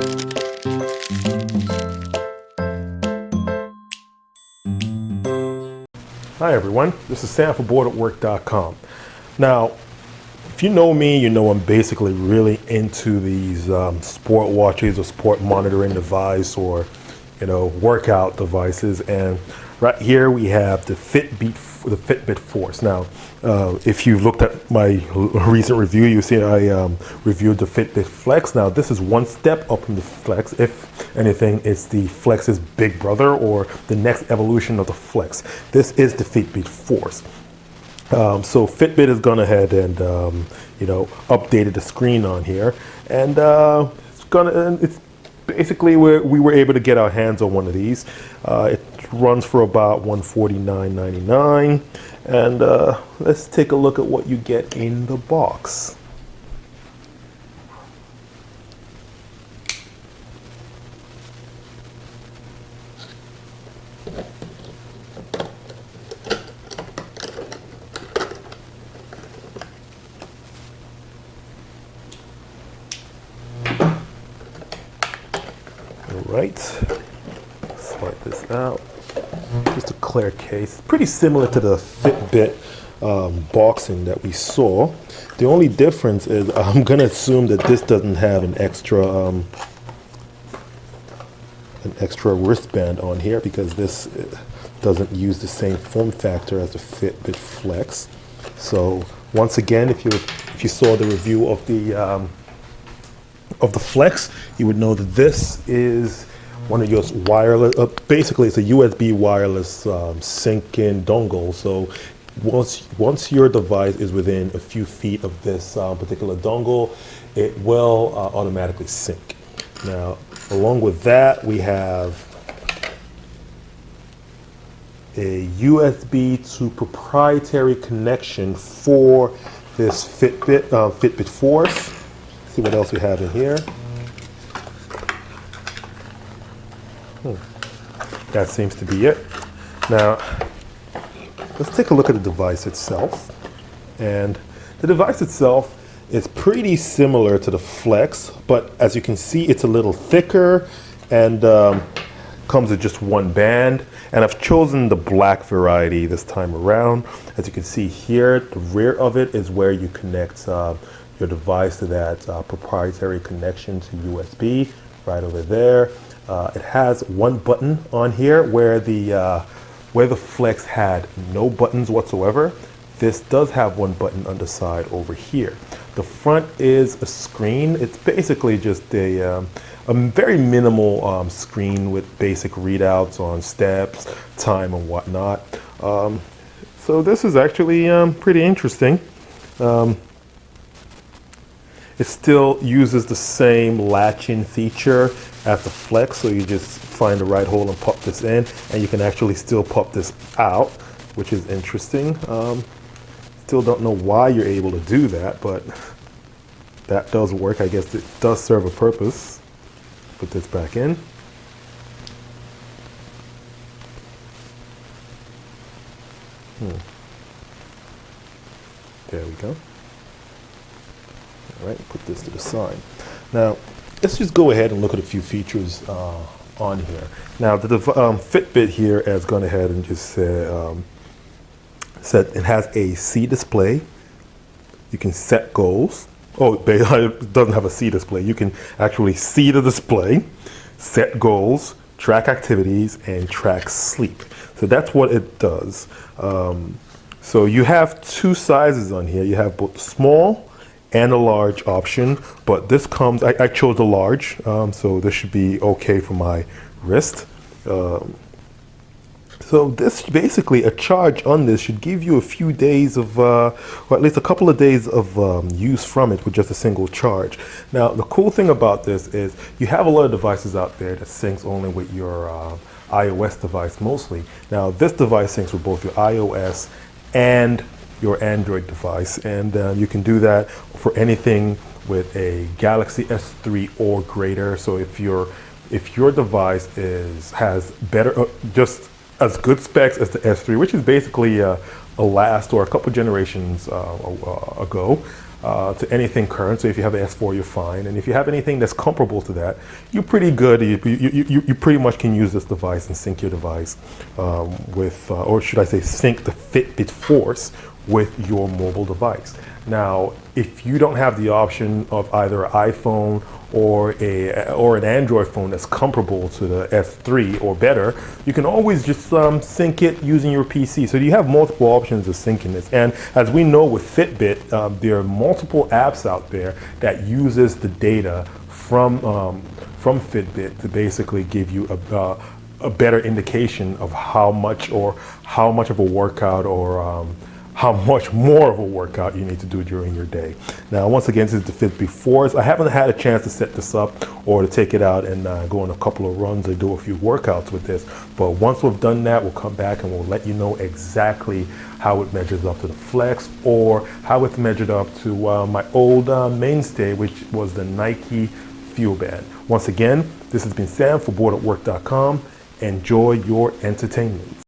Hi everyone, this is Sam from Booredatwork.com. Now, if you know me, you know I'm basically really into these sport watches or sport monitoring device or, workout devices. And right here we have the Fitbit Force. Now, if you've looked at my recent review, you see I reviewed the Fitbit Flex. Now, this is one step up from the Flex. If anything, it's the Flex's big brother or the next evolution of the Flex. This is the Fitbit Force. So Fitbit has gone ahead and updated the screen on here, and it's basically where we were able to get our hands on one of these. It runs for about $149.99, and let's take a look at what you get in the box. Right, slide this out. Just a clear case, pretty similar to the Fitbit boxing that we saw. The only difference is I'm going to assume that this doesn't have an extra wristband on here, because this doesn't use the same form factor as the Fitbit Flex. So once again, if you saw the review of the Flex, you would know that this is one of your wireless, basically it's a USB wireless sync-in dongle. So once your device is within a few feet of this particular dongle, it will automatically sync. Now, along with that, we have a USB to proprietary connection for this Fitbit Force. See what else we have in here. That seems to be it. Now, let's take a look at the device itself. And the device itself is pretty similar to the Flex, but as you can see, it's a little thicker and comes with just one band. And I've chosen the black variety this time around. As you can see here, the rear of it is where you connect your device to that proprietary connection to USB right over there. It has one button on here where the Flex had no buttons whatsoever. This does have one button on the side over here. The front is a screen. It's basically just a very minimal screen with basic readouts on steps, time, and whatnot. So this is actually pretty interesting. It still uses the same latch-in feature as the Flex, so you just find the right hole and pop this in, and you can actually still pop this out, which is interesting. Still don't know why you're able to do that, but that does work. I guess it does serve a purpose. Put this back in. There we go. All right, put this to the side. Now, let's just go ahead and look at a few features on here. Now, the Fitbit here has gone ahead and just said it has a C display. You can set goals. Oh, it doesn't have a C display. You can actually see the display, set goals, track activities, and track sleep. So that's what it does. So you have two sizes on here. You have both the small and a large option, but this comes, I chose the large, so this should be okay for my wrist. So this basically, a charge on this should give you a few days of, or at least a couple of days of use from it with just a single charge. Now, the cool thing about this is you have a lot of devices out there that syncs only with your iOS device mostly. Now, this device syncs with both your iOS and your Android device, and you can do that for anything with a Galaxy S3 or greater. So if your device has better, just as good specs as the S3, which is basically a last or a couple generations ago, to anything current. So if you have an S4, you're fine. And if you have anything that's comparable to that, you're pretty good. You pretty much can use this device and sync your device with, or should I say, sync the Fitbit Force with your mobile device. Now, if you don't have the option of either an iPhone or an Android phone that's comparable to the S3 or better, you can always just sync it using your PC. So you have multiple options of syncing this. And as we know with Fitbit, there are multiple apps out there that uses the data from Fitbit to basically give you a better indication of how much of a workout or how much more of a workout you need to do during your day. Now, once again, this is the Fitbit Force. I haven't had a chance to set this up or to take it out and go on a couple of runs or do a few workouts with this. But once we've done that, we'll come back and we'll let you know exactly how it measures up to the Flex or how it's measured up to my old mainstay, which was the Nike Fuel Band. Once again, this has been Sam for Booredatwork.com. Enjoy your entertainment.